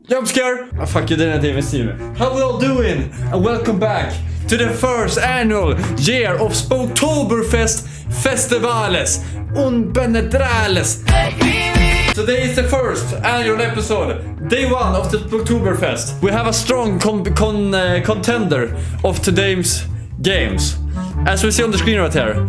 Jump scare! Oh fuck, you didn't even see me. How we all doing? And welcome back to the first annual year of Spooktoberfest Festivales Unpenetrales. Today is the first annual episode, day one of the Spooktoberfest. We have a strong contender of today's games. As we see on the screen right here.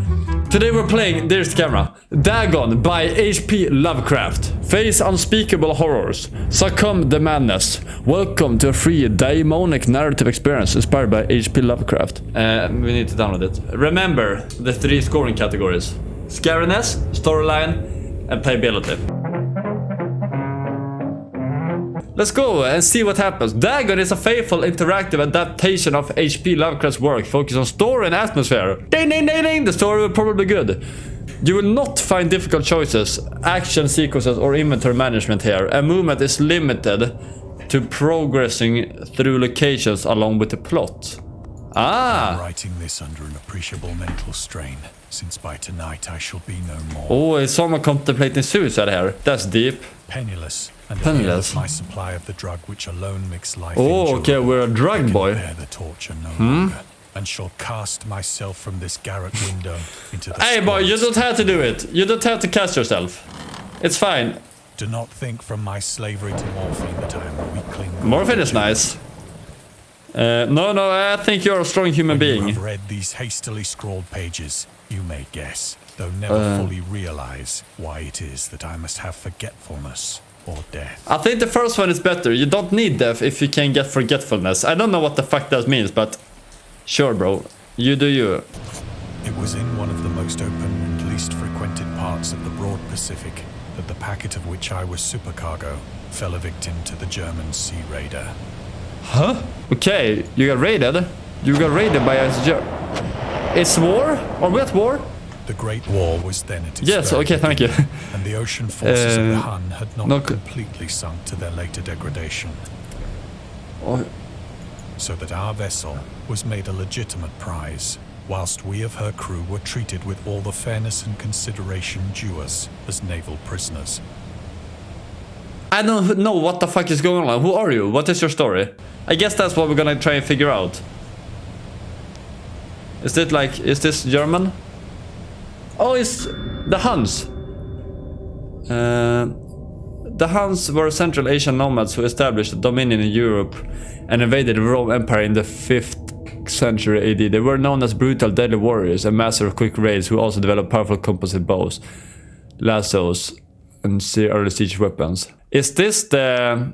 Today we're playing, there's the camera, DAGON by HP Lovecraft. Face unspeakable horrors. Succumb the madness. Welcome to a free daemonic narrative experience inspired by HP Lovecraft. We need to download it. Remember the 3 scoring categories. Scariness, storyline, and playability. Let's go and see what happens. DAGON is a faithful interactive adaptation of HP Lovecraft's work, focused on story and atmosphere. Ding ding ding ding! The story will probably be good. You will not find difficult choices, action sequences or inventory management here, and movement is limited to progressing through locations along with the plot. I'm writing this under an appreciable mental strain, since by tonight I shall be no more. Oh, is someone contemplating suicide here? That's deep. Penniless. And my supply of the drug which alone makes life endurable. Okay, we're a drug boy. Bear the torture no longer, and shall cast myself from this garret window into the Hey boy, you don't have to do it. You don't have to cast yourself. It's fine. Do not think from my slavery to morphine that I am a weakling. Morphine is nice. No, I think you're a strong human being. You have read these hastily scrawled pages, you may guess, though never fully realize why it is that I must have forgetfulness. Or death. I think the first one is better. You don't need death if you can get forgetfulness. I don't know what the fuck that means, but sure, bro. You do you. It was in one of the most open and least frequented parts of the broad Pacific that the packet of which I was supercargo fell a victim to the German sea raider. Huh? Okay, you got raided? You got raided by a It's war? Are we at war? The Great War was then at its yes, okay, thank you. And the ocean forces of the Hun had not completely sunk to their later degradation. So that our vessel was made a legitimate prize, whilst we of her crew were treated with all the fairness and consideration due us as naval prisoners. I don't know what the fuck is going on. Who are you? What is your story? I guess that's what we're gonna try and figure out. Is this German? Oh, it's the Huns. The Huns were Central Asian nomads who established a dominion in Europe and invaded the Roman Empire in the 5th century AD. They were known as brutal, deadly warriors and masters of quick raids who also developed powerful composite bows, lassos, and early siege weapons. Is this the...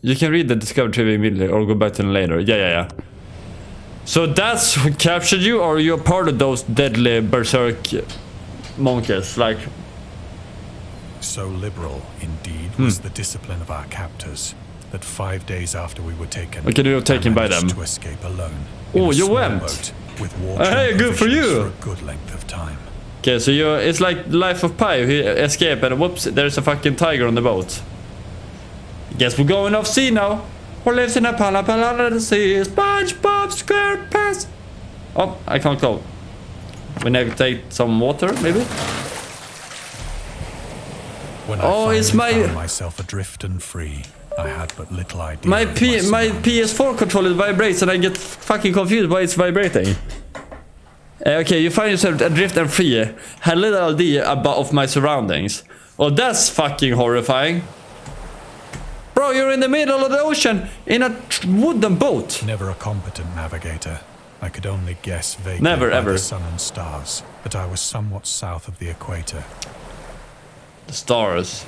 You can read the Discovery Trivia immediately or go back to them later. Yeah. So that's who captured you, or you're part of those deadly berserk... monkeys, like. So liberal, indeed, was the discipline of our captors that 5 days after we were taken, okay, you were taken by them. To escape alone. Oh, you went. With water hey, good for you. For a good length of time. Okay, so it's like Life of Pi. He escaped, and whoops, there's a fucking tiger on the boat. Guess we're going off sea now. Who lives in a pala the sea? SpongeBob SquarePants. Oh, I can't go. We need to take some water, maybe? When I found myself adrift and free, I had but little idea. My PS4 controller vibrates and I get fucking confused why it's vibrating. Okay, you find yourself adrift and free. Had little idea of my surroundings. Oh, that's fucking horrifying. Bro, you're in the middle of the ocean in a wooden boat. Never a competent navigator. I could only guess vaguely by the sun and stars that I was somewhat south of the equator. The stars.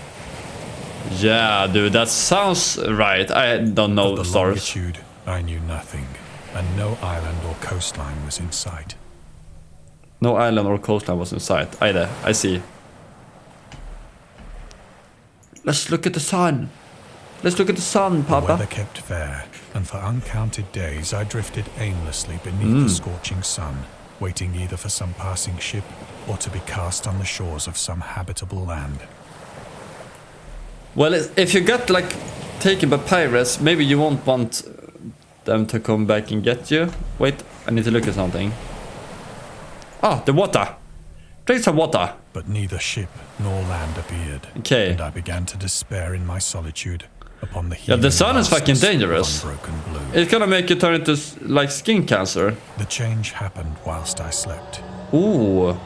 Yeah, dude, that sounds right. I don't know the stars. Longitude, I knew nothing, and no island or coastline was in sight. No island or coastline was in sight either. I see. Let's look at the sun. Let's look at the sun, Papa. The weather kept fair, and for uncounted days I drifted aimlessly beneath the scorching sun, waiting either for some passing ship or to be cast on the shores of some habitable land. Well, if you got like taken by pirates, maybe you won't want them to come back and get you. Wait, I need to look at something. Ah, the water. Drink some water. But neither ship nor land appeared. Okay. And I began to despair in my solitude. upon the Yeah, the sun is fucking vastness of dangerous. unbroken blue. It's gonna make you turn into like skin cancer. The change happened whilst I slept. Ooh.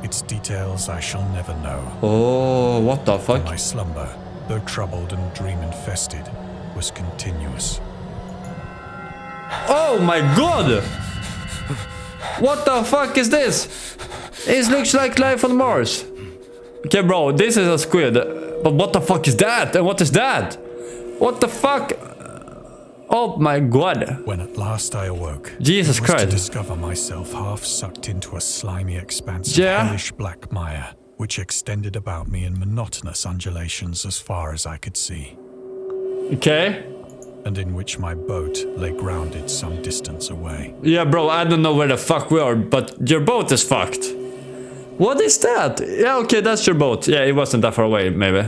Its details I shall never know. Oh, what the fuck? My slumber, though troubled and dream-infested, was continuous. Oh my god! What the fuck is this? It looks like life on Mars. Okay, bro, this is a squid. But what the fuck is that? And what is that? What the fuck? Oh my god. When at last I awoke, Jesus it was Christ. to discover myself half sucked into a slimy expanse Yeah. of hellish black mire, which extended about me in monotonous undulations as far as I could see, Okay. and in which my boat lay grounded some distance away. Yeah, bro, I don't know where the fuck we are, but your boat is fucked. What is that? Yeah, okay, that's your boat. Yeah, it wasn't that far away, maybe.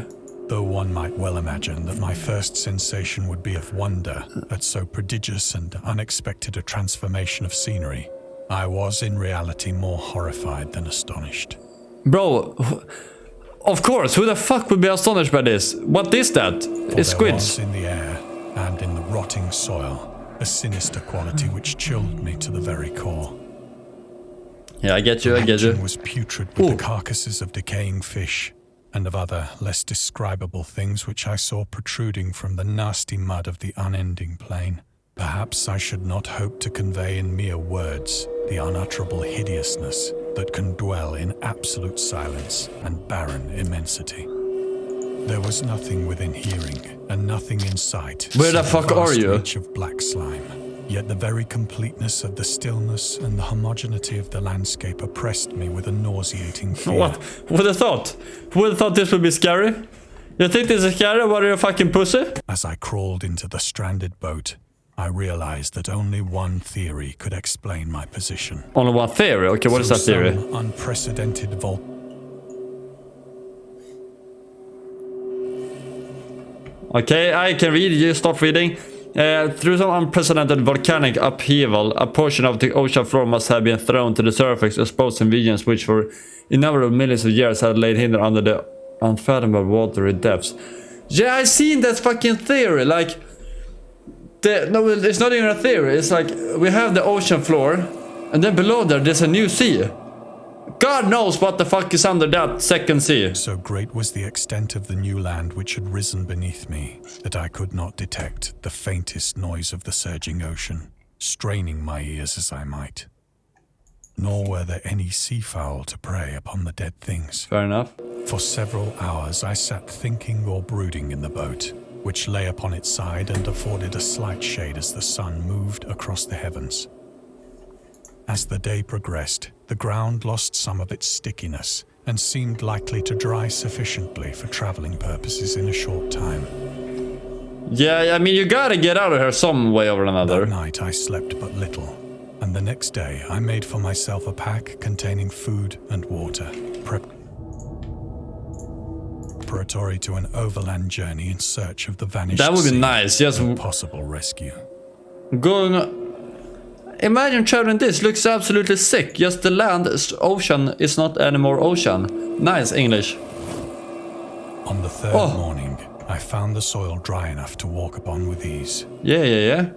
Though one might well imagine that my first sensation would be of wonder at so prodigious and unexpected a transformation of scenery, I was in reality more horrified than astonished. Bro, of course, who the fuck would be astonished by this? What is that? For It's there was squids. in the air and in the rotting soil a sinister quality which chilled me to the very core. Yeah, I get you, I The get you. region was putrid with Ooh. the carcasses of decaying fish and of other less describable things which I saw protruding from the nasty mud of the unending plain. Perhaps I should not hope to convey in mere words the unutterable hideousness that can dwell in absolute silence and barren immensity. There was nothing within hearing and nothing in sight. Where the save fuck a are vast you? reach of black slime. Yet the very completeness of the stillness and the homogeneity of the landscape oppressed me with a nauseating fear. What? Who would have thought? Who would have thought this would be scary? You think this is scary? What are you, a fucking pussy? As I crawled into the stranded boat, I realized that only one theory could explain my position. Only one theory? Okay, what is that Through theory? some unprecedented Okay, I can read. You stop reading. Through some unprecedented volcanic upheaval, a portion of the ocean floor must have been thrown to the surface, exposing regions which for innumerable millions of years had laid hidden under the unfathomable watery depths. Yeah, I seen that fucking theory. Like, no, it's not even a theory. It's like we have the ocean floor, and then below there's a new sea. God knows what the fuck is under that second sea. So great was the extent of the new land which had risen beneath me that I could not detect the faintest noise of the surging ocean, straining my ears as I might. Nor were there any seafowl to prey upon the dead things. Fair enough. For several hours I sat thinking or brooding in the boat, which lay upon its side and afforded a slight shade as the sun moved across the heavens. As the day progressed, the ground lost some of its stickiness and seemed likely to dry sufficiently for traveling purposes in a short time. Yeah, I mean, you gotta get out of here some way or another. That night I slept but little, and the next day I made for myself a pack containing food and water, preparatory to an overland journey in search of the vanished That would be sea nice, just and possible rescue. going... Imagine traveling this, looks absolutely sick. Just the land, ocean is not anymore ocean. Nice English. On the third morning, I found the soil dry enough to walk upon with ease. Yeah.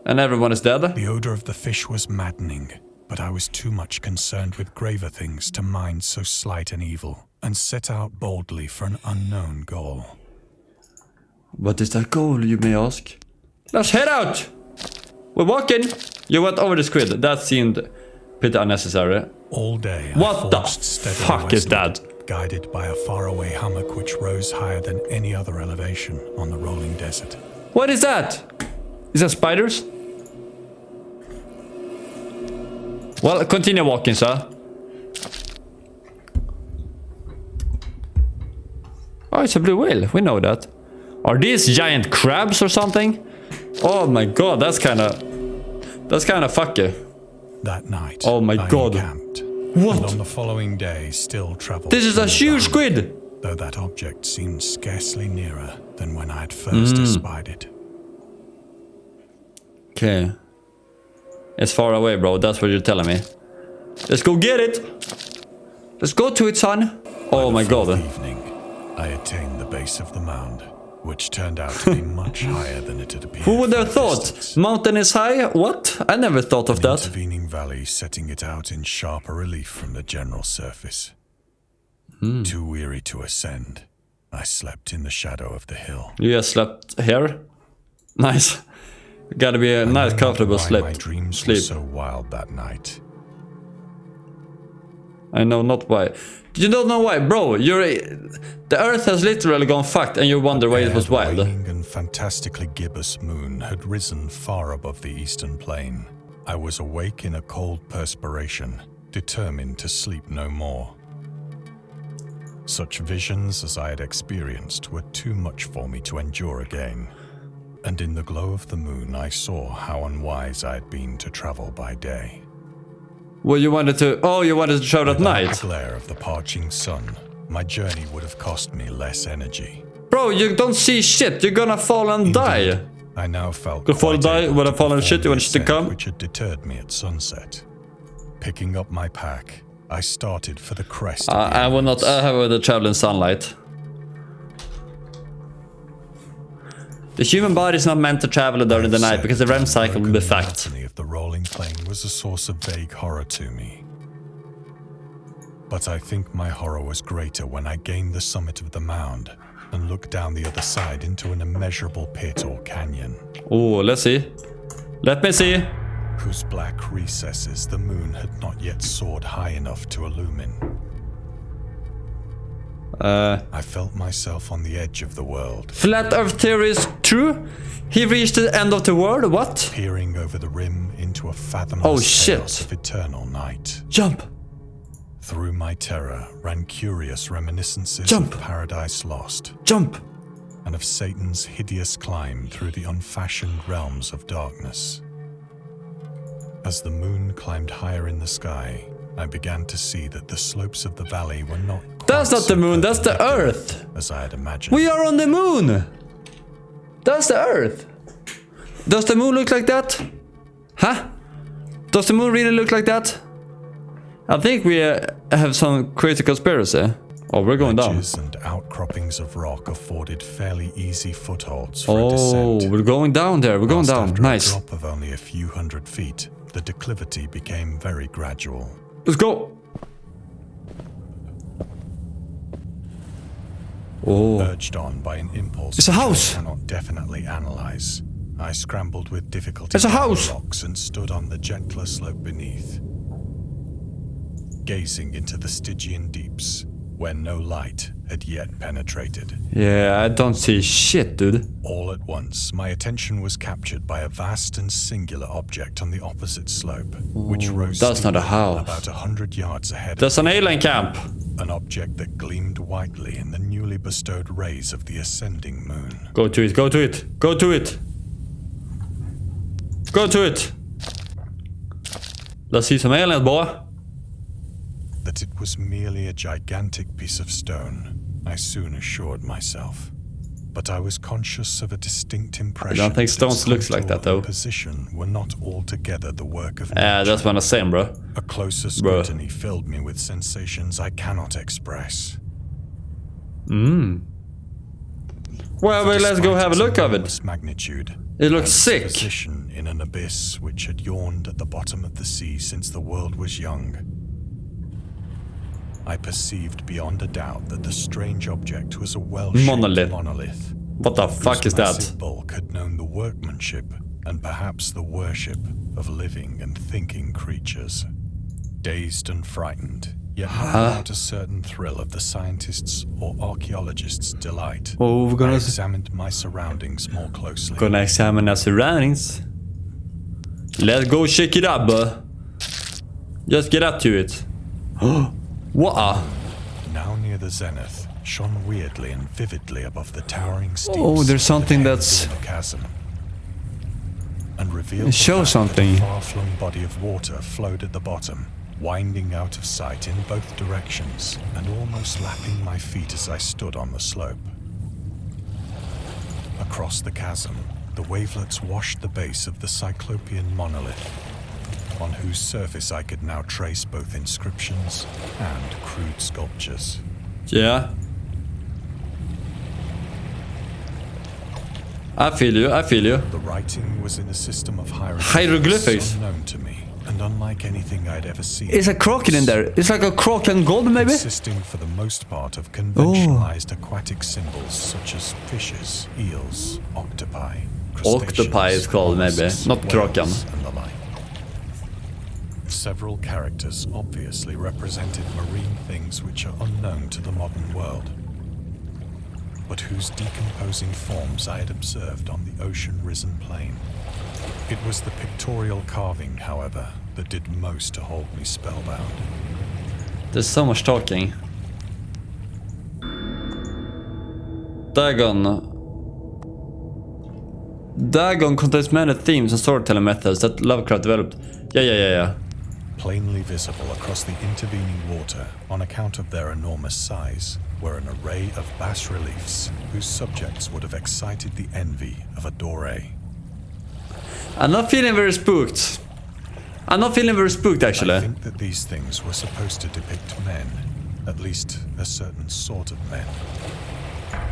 And everyone is dead? The odor of the fish was maddening, but I was too much concerned with graver things to mind so slight an evil, and set out boldly for an unknown goal. What is that goal, you may ask? Let's head out! We're walking! You went over the squid. That seemed pretty unnecessary. All day What I the forged steadily fuck is westward, that? guided by a faraway hummock which rose higher than any other elevation on the rolling desert. What is that? Is that spiders? Well, continue walking, sir. Oh, it's a blue whale. We know that. Are these giant crabs or something? Oh my god, that's kind of fucky. That night, Oh my I God. encamped. What? And on the following day, still traveled. This is a more huge boundary, squid. though that object seemed scarcely nearer than when I had first espied it. Okay. It's far away, bro. That's what you're telling me. Let's go get it. Let's go to it, son. Oh my god. Evening, I attained the base of the mound, which turned out to be much higher than it had appeared. Who would have from a thought? distance. Mountain is high? What? I never thought of An that. intervening valley setting it out in sharper relief from the general surface. Too weary to ascend, I slept in the shadow of the hill. You just slept here? Nice. Gotta be a nice, comfortable Why sleep. my dreams were so wild that night. I know not why. You don't know why, bro. The Earth has literally gone fucked, and you wonder why it was The wild. waning and fantastically gibbous moon had risen far above the eastern plain. I was awake in a cold perspiration, determined to sleep no more. Such visions as I had experienced were too much for me to endure again. And in the glow of the moon, I saw how unwise I had been to travel by day. Well, you wanted to... Oh, you wanted to travel at Without night. the glare of the parching sun, my journey would have cost me less energy. Bro, you don't see shit. You're gonna fall and die. I now felt Gonna fall and quite die able when I to fall and perform shit, you want the shit to ascent come? which had deterred me at sunset. Picking up my pack, I started for the crest. of the I will not eminence. have the travel in sunlight. The human body is not meant to travel during the night because the REM cycle will be fucked. The monotony of the rolling plain was a source of vague horror to me. But I think my horror was greater when I gained the summit of the mound and looked down the other side into an immeasurable pit or canyon, Oh, let's see. Let me see. whose black recesses the moon had not yet soared high enough to illumine. I felt myself on the edge of the world, Flat Earth theory is true? He reached the end of the world? What? peering over the rim into a fathomless Oh, shit. chaos of eternal night. Jump! Through my terror ran curious reminiscences Jump. of Paradise Lost Jump! and of Satan's hideous climb through the unfashioned realms of darkness. As the moon climbed higher in the sky, I began to see that the slopes of the valley were not That's quite not the so moon, that's the perpendicular Earth. as I had imagined. We are on the moon! That's the Earth. Does the moon look like that? Huh? Does the moon really look like that? I think we have some crazy conspiracy. Oh, we're going down. Ledges and outcroppings of rock afforded fairly easy footholds for a Oh, descent. we're going down there. We're going Whilst down. after Nice. a drop of only a few hundred feet, the declivity became very gradual. Let's go. Oh, Urged on by an impulse It's a which house. I cannot definitely analyze, I scrambled with difficulty It's a down the house. rocks and stood on the gentler slope beneath, gazing into the Stygian deeps, where no light had yet penetrated. yeah, I don't see shit, dude. All at once, my attention was captured by a vast and singular object on the opposite slope, which rose that's not a steeply house. about 100 yards ahead That's of an alien camp. an object that gleamed whitely in the newly bestowed rays of the ascending moon. Go to it, go to it, go to it. Go to it. Let's see some aliens, boy. That it was merely a gigantic piece of stone, I soon assured myself. But I was conscious of a distinct impression. think that stones its looks like contour that, though. and position were not altogether the work of nature. Yeah, that's what I'm saying, bro. A closer scrutiny filled me with sensations I cannot express. Well, let's go have a look of it. Enormous magnitude. It looks and sick. Position in an abyss which had yawned at the bottom of the sea since the world was young. I perceived beyond a doubt that the strange object was a well-shaped monolith. What the fuck is whose that? massive bulk had known the workmanship and perhaps the worship of living and thinking creatures. Dazed and frightened, yet not without a certain thrill of the scientist's or archaeologist's delight, Oh, we're I gonna examined my surroundings more closely. examine our surroundings. Let's go check it out, bro. Just get up to it. What? Now near the zenith, shone weirdly and vividly above the towering steeps. Oh, there's something that that's- hemmed in the chasm, and revealed It shows the fact that something. a far-flung body of water flowed at the bottom, winding out of sight in both directions, and almost lapping my feet as I stood on the slope. Across the chasm, the wavelets washed the base of the Cyclopean monolith, on whose surface I could now trace both inscriptions and crude sculptures. Yeah. I feel you, I feel you. The writing was in a system of Hieroglyphics. unknown to me, and unlike anything I'd ever seen. Is a kraken in there? It's like a kraken god, maybe? Consisting for the most part of conventionalized aquatic symbols such as fishes, eels, octopi, Octopi is called, maybe, not kraken. and the like. Several characters obviously represented marine things which are unknown to the modern world, but whose decomposing forms I had observed on the ocean-risen plain. It was the pictorial carving, however, that did most to hold me spellbound. There's so much talking. Dagon. Dagon contains many themes and storytelling methods that Lovecraft developed. Yeah. Plainly visible across the intervening water, on account of their enormous size, were an array of bas-reliefs whose subjects would have excited the envy of a doré. I'm not feeling very spooked. I'm not feeling very spooked, actually. I think that these things were supposed to depict men, at least a certain sort of men.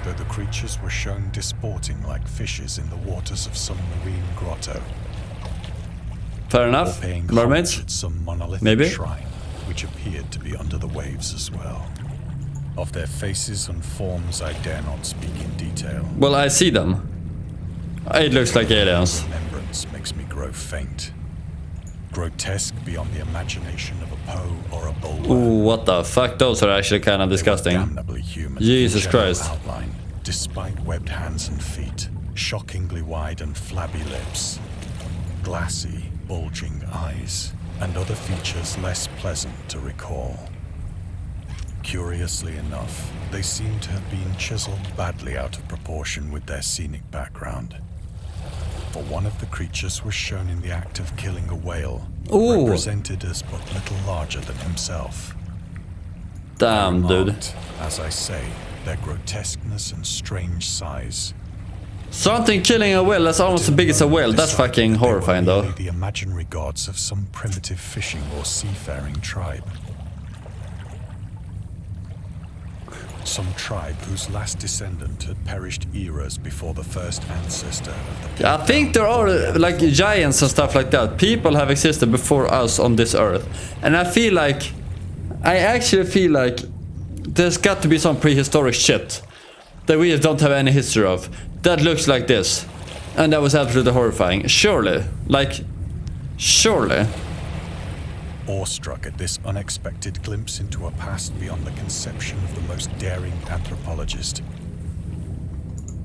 Though the creatures were shown disporting like fishes in the waters of some marine grotto. Fair enough. Or paying Mermaids? homage at some monolithic Maybe? shrine, which appeared to be under the waves as well. Of their faces and forms I dare not speak in detail. Well, I see them. It looks like aliens. Remembrance makes me grow faint. Grotesque beyond the imagination of a Poe or a Bulwer. Ooh, what the fuck? Those are actually kind of disgusting. Damnably human. Jesus in general Christ. Outline, despite webbed hands and feet, shockingly wide and flabby lips, glassy, bulging eyes, and other features less pleasant to recall. Curiously enough, they seem to have been chiseled badly out of proportion with their scenic background. For one of the creatures was shown in the act of killing a whale, Ooh. represented as but little larger than himself. Damn, dude. Marked, as I say, their grotesqueness and strange size. Something killing a whale that's almost as big as a whale. That's Decided fucking that they were horrifying, though. merely the imaginary gods of some primitive fishing or seafaring tribe. Some tribe whose last descendant had perished eras before the first ancestor of the I think there are like giants and stuff like that. People have existed before us on this earth. And I actually feel like there's got to be some prehistoric shit that we just don't have any history of. That looks like this. And that was absolutely horrifying. Surely. Surely. Awestruck at this unexpected glimpse into a past beyond the conception of the most daring anthropologist,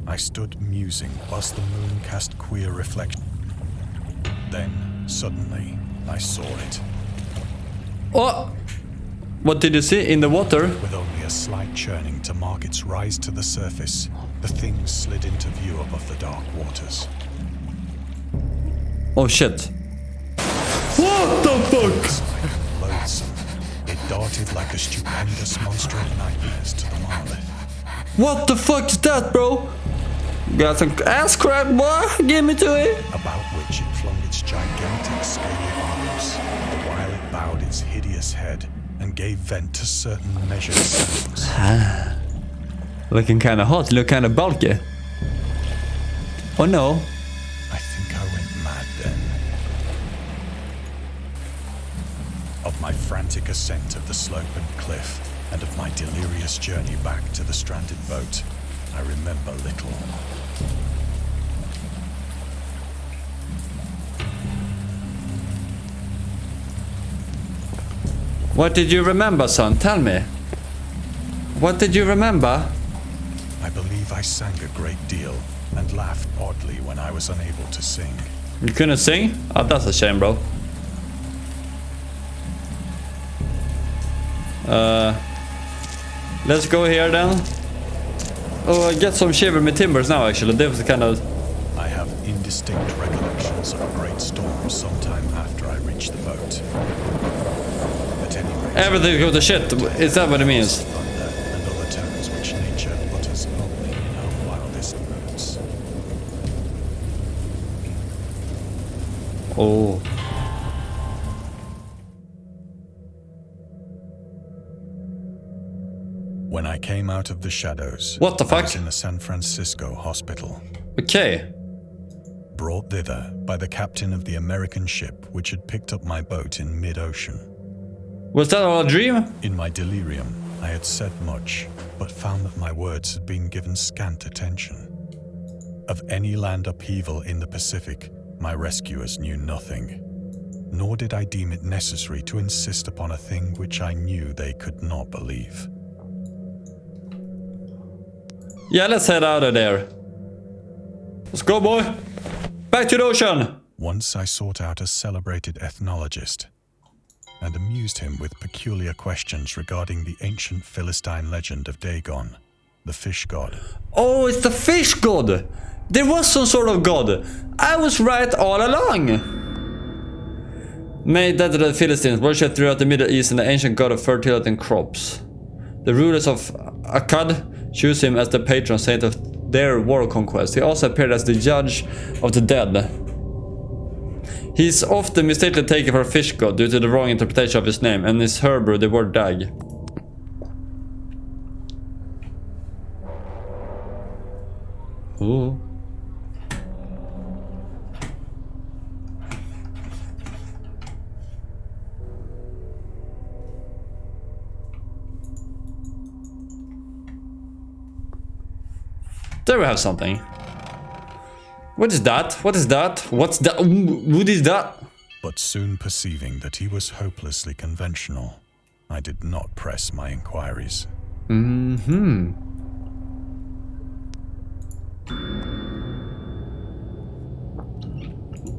I stood musing whilst the moon cast queer reflection. Then, suddenly, I saw it. Oh! What did you see in the water? With only a slight churning to mark its rise to the surface, the thing slid into view above the dark waters. Oh shit. What the fuck? Loathsome, it darted like a stupendous monster of nightmares to the monolith. What the fuck is that, bro? Got some ass crack, boy. Give me to it. About which it flung its gigantic scaly arms, while it bowed its hideous head and gave vent to certain measured sounds. Looking kind of hot. Look kind of bulky. Oh no. I think I went mad then. Of my frantic ascent of the slope and cliff, and of my delirious journey back to the stranded boat, I remember little. What did you remember, son? Tell me. What did you remember? I believe I sang a great deal and laughed oddly when I was unable to sing. You couldn't sing? Oh, that's a shame, bro. Let's go here then. Oh, I get some shiver me timbers now, actually. That was kind of... I have indistinct recollections of a great storm sometime after I reached the boat. At any rate, Everything goes to shit. Is that what it means? thunder and other tones which nature utters only in her wildest moods. Oh. When I came out of the shadows, What the I fuck? was in a San Francisco hospital. Okay. Brought thither by the captain of the American ship which had picked up my boat in mid-ocean. Was that all a dream? In my delirium, I had said much, but found that my words had been given scant attention. Of any land upheaval in the Pacific, my rescuers knew nothing. Nor did I deem it necessary to insist upon a thing which I knew they could not believe. Yeah, let's head out of there. Let's go, boy. Back to the ocean. Once I sought out a celebrated ethnologist and amused him with peculiar questions regarding the ancient Philistine legend of Dagon, the fish god. Oh, it's the fish god. There was some sort of god. I was right all along. Made that the Philistines worshipped throughout the Middle East and the ancient god of fertility and crops. The rulers of Akkad choose him as the patron saint of their war conquest. He also appeared as the judge of the dead. He's often mistakenly taken for a fish god due to the wrong interpretation of his name, and his Hebrew the word dag. Ooh. There we have something. What is that? What is that? What's that? What is that? But soon perceiving that he was hopelessly conventional, I did not press my inquiries.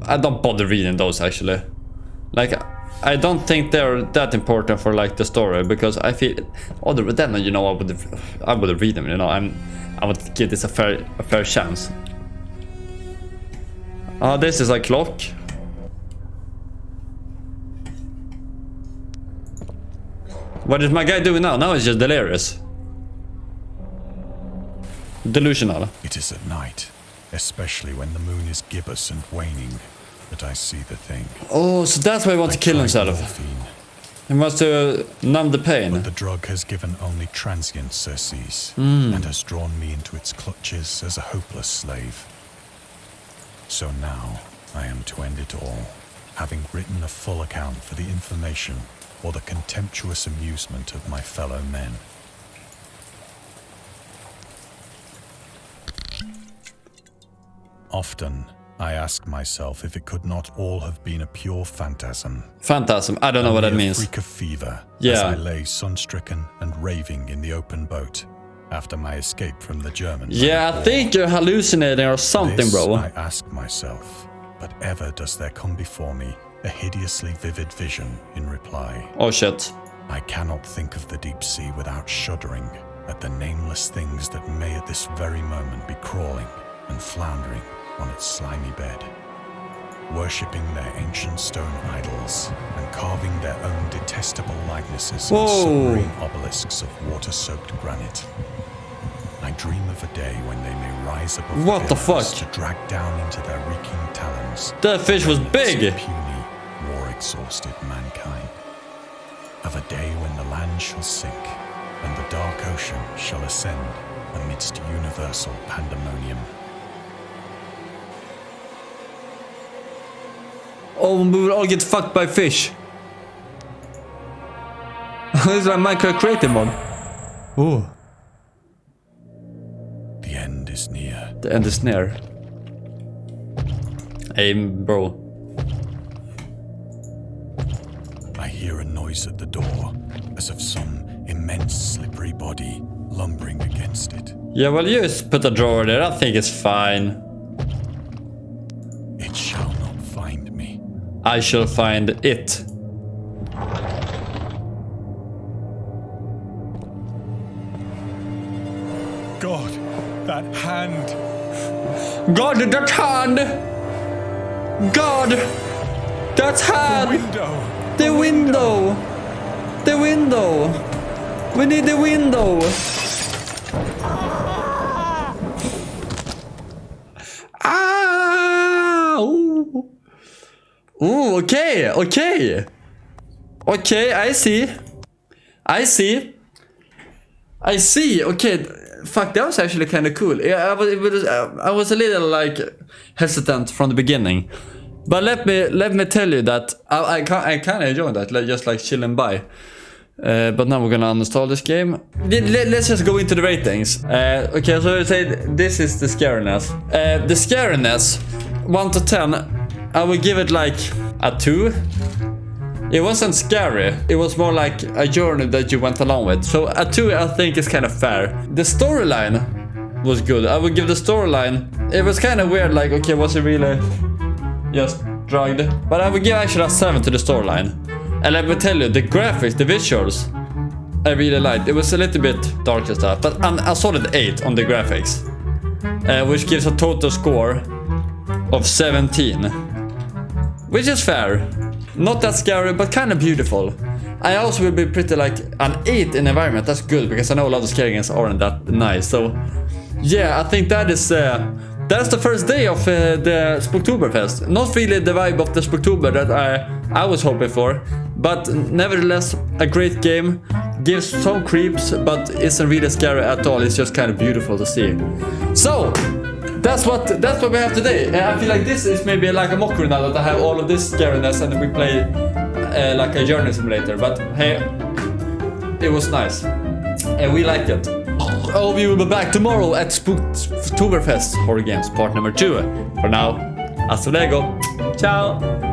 I don't bother reading those actually. Like, I don't think they're that important for like the story, because I feel other than, you know, I would read them, you know. I would give this a fair chance. This is a clock. What is my guy doing now? Now he's just delirious. Delusional. It is at night, especially when the moon is gibbous and waning, that I see the thing. Oh, so that's why he wants to kill himself. Morphine, He wants to numb the pain. but the drug has given only transient surcease and has drawn me into its clutches as a hopeless slave. So now I am to end it all, having written a full account for the information or the contemptuous amusement of my fellow men. Often I ask myself if it could not all have been a pure phantasm. Phantasm, I don't know what that means. A freak of fever, Yeah. as I lay sun-stricken and raving in the open boat after my escape from the Germans. Yeah, I think you're hallucinating or something, This bro. I ask myself, but ever does there come before me a hideously vivid vision in reply. Oh shit. I cannot think of the deep sea without shuddering at the nameless things that may at this very moment be crawling and floundering on its slimy bed, worshipping their ancient stone idols and carving their own detestable likenesses Whoa. on submarine obelisks of water-soaked granite. I dream of a day when they may rise above What the billows fuck? to drag down into their reeking talons That fish was big. puny, war-exhausted mankind. Of a day when the land shall sink and the dark ocean shall ascend amidst universal pandemonium. Oh, we will all get fucked by fish. This is like Minecraft creative mode. Oh, The end is near. the end is near. Aim, bro. I hear a noise at the door, as of some immense slippery body lumbering against it. Yeah, well, you just put a drawer there. I think it's fine. It shall not find me. I shall find it. God, that hand! God, that hand! God, that hand! Window! The window! The window! We need the window! Ah! Ooh. Ooh, okay, okay. Okay, I see. I see. I see, okay. fuck, that was actually kind of cool. Yeah, I was a little like hesitant from the beginning, but let me tell you that I kind of enjoyed that, just like chilling by. But now we're gonna uninstall this game. Let's just go into the ratings. Okay, so I say this is the scariness. The scariness, 1 to 10, I would give it like a 2. It wasn't scary. It was more like a journey that you went along with. So a 2 I think is kind of fair. The storyline was good. I would give the storyline. It was kind of weird. Like, okay, was it really just drugged? But I would give actually a 7 to the storyline. And let me tell you, the graphics, the visuals, I really liked. It was a little bit dark and stuff, but a solid 8 on the graphics, which gives a total score of 17, which is fair. Not that scary, but kind of beautiful. I also will be pretty like an 8 in environment. That's good, because I know a lot of scary games aren't that nice. So yeah, I think that is that's the first day of the Spooktoberfest. Not really the vibe of the Spooktober that I was hoping for, but nevertheless a great game. Gives some creeps, but isn't really scary at all. It's just kind of beautiful to see. So that's what we have today. I feel like this is maybe like a mockery now that I have all of this scariness and we play like a journey simulator. But hey, it was nice and we liked it. I hope you will be back tomorrow at Spooktoberfest Horror Games part number 2. For now, hasta luego. Ciao.